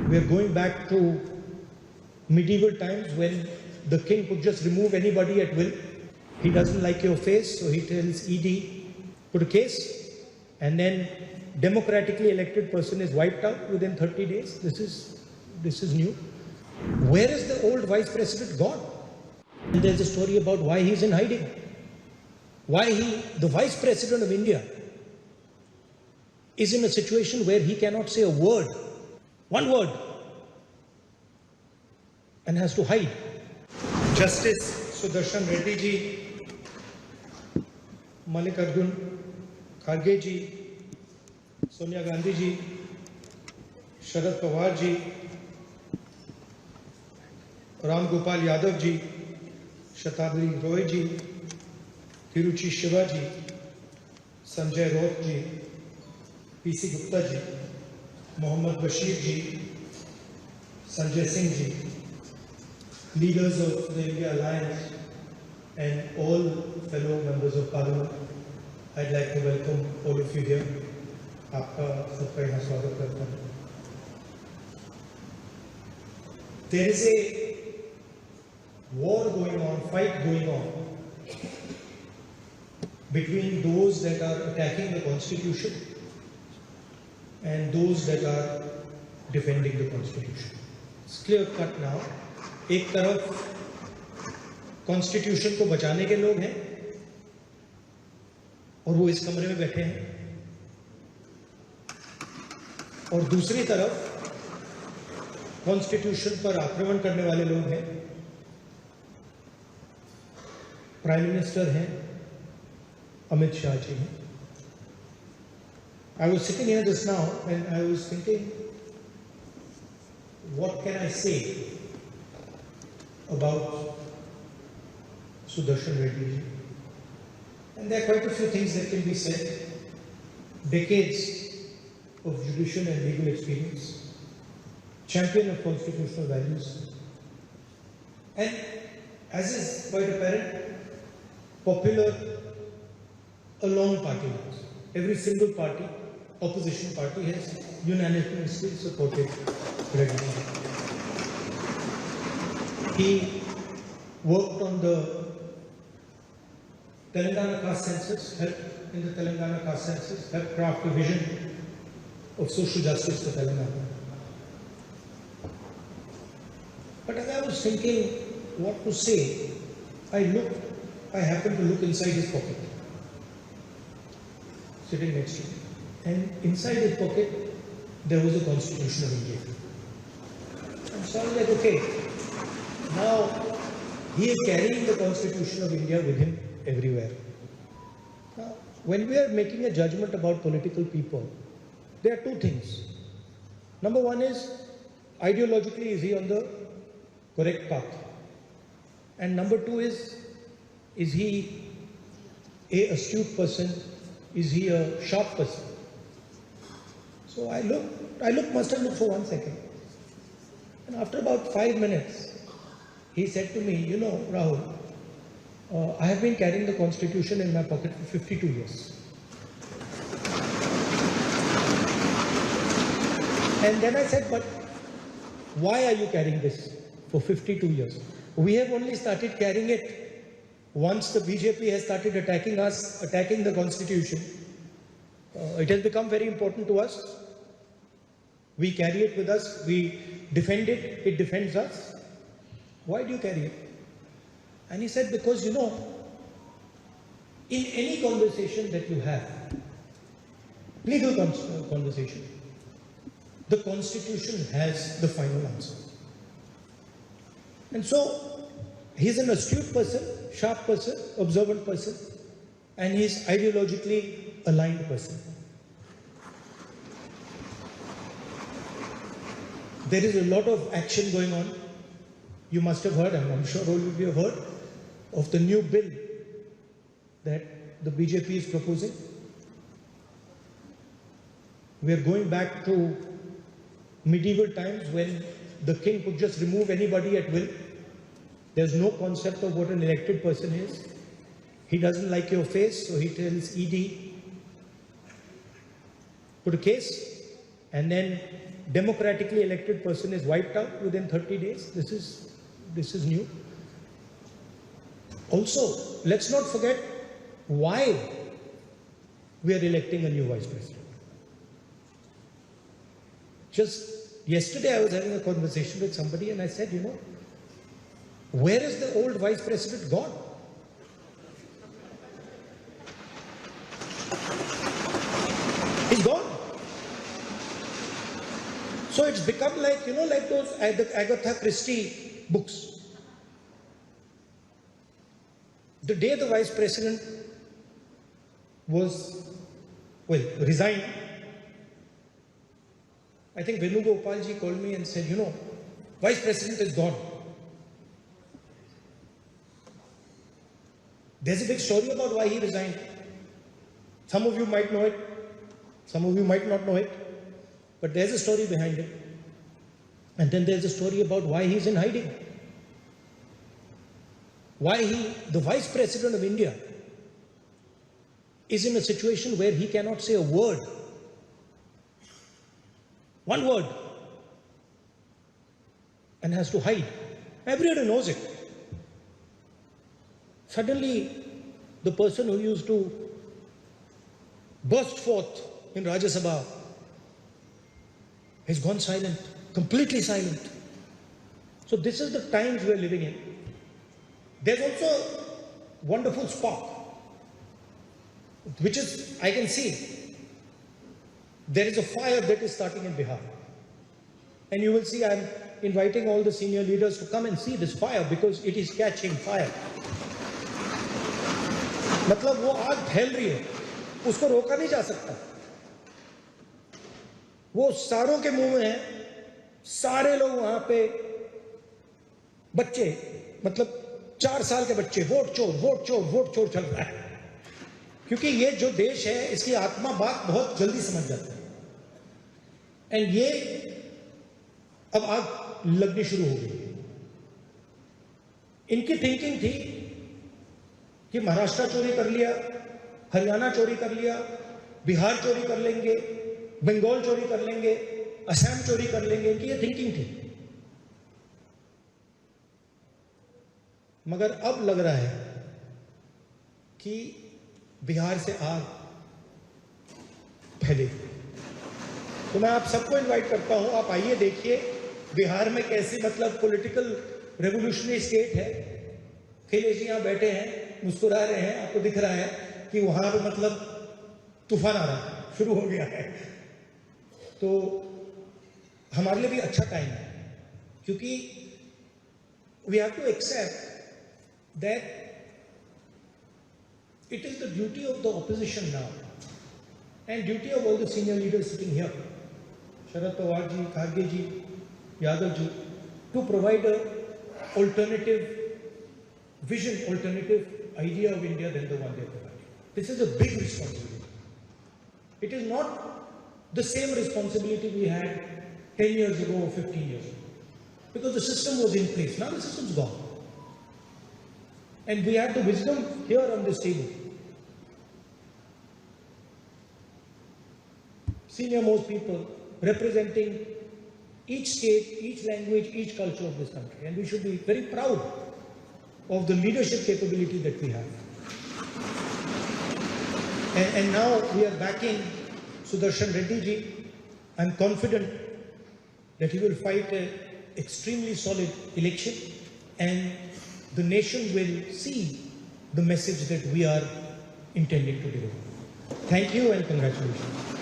We are going back to medieval times when the king could just remove anybody at will. He doesn't like your face, so he tells ED, put a case, and then democratically elected person is wiped out within 30 days. This is new. Where is the old vice president gone? And there's a story about why he's in hiding. Why the vice president of India, is in a situation where he cannot say a word, one word, and has to hide. Justice Sudarshan Reddy ji, Mallikarjun Kharge ji, Sonia Gandhi ji, Sharad Pawar ji, Ram Gopal Yadav ji, Shatabdi Roy ji, Tiruchi Shiva ji, Sanjay Raut ji, PC Gupta ji, Mohammad Bashir ji, Sanjay Singh ji, leaders of the India Alliance and all fellow members of Parliament, I'd like to welcome all of you here. आपका सबका यहाँ स्वागत करता हूँ. There is a war going on, fight going on between those that are attacking the Constitution and those that are defending the Constitution. It's clear cut now. एक तरफ constitution को बचाने के लोग हैं और वो इस कमरे में बैठे हैं, और दूसरी तरफ कॉन्स्टिट्यूशन पर आक्रमण करने वाले लोग हैं. प्राइम मिनिस्टर हैं, अमित शाह जी हैं. I was sitting here just now and I was thinking, what can I say about Sudarshan Reddy ji? And there are quite a few things that can be said. Decades of judicial and legal experience, champion of constitutional values, and as is quite apparent, popular along party lines. Every single party, opposition party, has unanimously supported Reddy. He worked on the Telangana caste census, helped in the Telangana caste census, helped craft a vision of social justice for Telangana. But as I was thinking what to say, I happened to look inside his pocket, sitting next to me. And inside his pocket, there was a Constitution of India. And so I was like, okay, now he is carrying the Constitution of India with him everywhere. Now, when we are making a judgment about political people, there are two things. Number one is, ideologically, is he on the correct path? And number two is he a astute person? Is he a sharp person? So I must have looked for 1 second. And after about 5 minutes, he said to me, you know, Rahul, I have been carrying the Constitution in my pocket for 52 years. And then I said, but why are you carrying this for 52 years? We have only started carrying it once the BJP has started attacking us, attacking the Constitution. It has become very important to us. We carry it with us, we defend it, it defends us. Why do you carry it? And he said, because you know, in any conversation that you have, legal conversation, the Constitution has the final answer. And so, he's an astute person, sharp person, observant person, and he's ideologically aligned person. There is a lot of action going on. You must have heard, and I'm sure all of you have heard, of the new bill that the BJP is proposing. We are going back to medieval times when the king could just remove anybody at will. There's no concept of what an elected person is. He doesn't like your face, so he tells ED, put a case, and then democratically elected person is wiped out within 30 days. This is new. Also, let's not forget why we are electing a new vice president. Just yesterday I was having a conversation with somebody and I said, where is the old vice president gone? He's gone. So it's become like, like those Agatha Christie books. The day the vice president resigned, I think Venugopalji called me and said, vice president is gone. There's a big story about why he resigned. Some of you might know it, some of you might not know it, but there's a story behind it. And then there's a story about why he's in hiding. Why the vice president of India, is in a situation where he cannot say a word. One word. And has to hide. Everybody knows it. Suddenly, the person who used to burst forth in Rajya Sabha has gone silent, completely silent. So this is the times we are living in. There's also wonderful spark, which is, I can see, there is a fire that is starting in Bihar. And you will see I'm inviting all the senior leaders to come and see this fire because it is catching fire. मतलब वो आग फैल रही है, उसको रोका नहीं जा सकता. वो सारों के मुंह में है, सारे लोग वहां पे बच्चे, मतलब 4 साल के बच्चे, वोट चोर चल रहा है. क्योंकि ये जो देश है, इसकी आत्मा बात बहुत जल्दी समझ जाती है. एंड ये अब आग लगनी शुरू हो गई. इनकी थिंकिंग थी कि महाराष्ट्र चोरी कर लिया, हरियाणा चोरी कर लिया, बिहार चोरी कर लेंगे, बंगाल चोरी कर लेंगे, असम चोरी कर लेंगे. इनकी ये थिंकिंग थी. मगर अब लग रहा है कि बिहार से आग फैलेगी. तो मैं आप सबको इनवाइट करता हूं, आप आइए देखिए बिहार में कैसी मतलब पॉलिटिकल रेवोल्यूशनरी स्टेट है. अखिलेश जी यहां बैठे हैं, मुस्कुरा रहे हैं, आपको दिख रहा है कि वहां पे मतलब तूफान आ रहा है, शुरू हो गया है. तो हमारे लिए भी अच्छा टाइम है, क्योंकि we have to accept that it is the duty of the opposition now and duty of all the senior leaders sitting here, Sharad Pawar ji, Kharge ji, Yadav ji, to provide a alternative vision, alternative idea of India than the one they are providing. This is a big responsibility. It is not the same responsibility we had 10 years ago or 15 years ago, because the system was in place. Now the system is gone. And we have the wisdom here on this table. Senior most people representing each state, each language, each culture of this country. And we should be very proud of the leadership capability that we have. And now we are backing Sudarshan Reddy ji. I'm confident that he will fight an extremely solid election, and the nation will see the message that we are intending to deliver. Thank you and congratulations.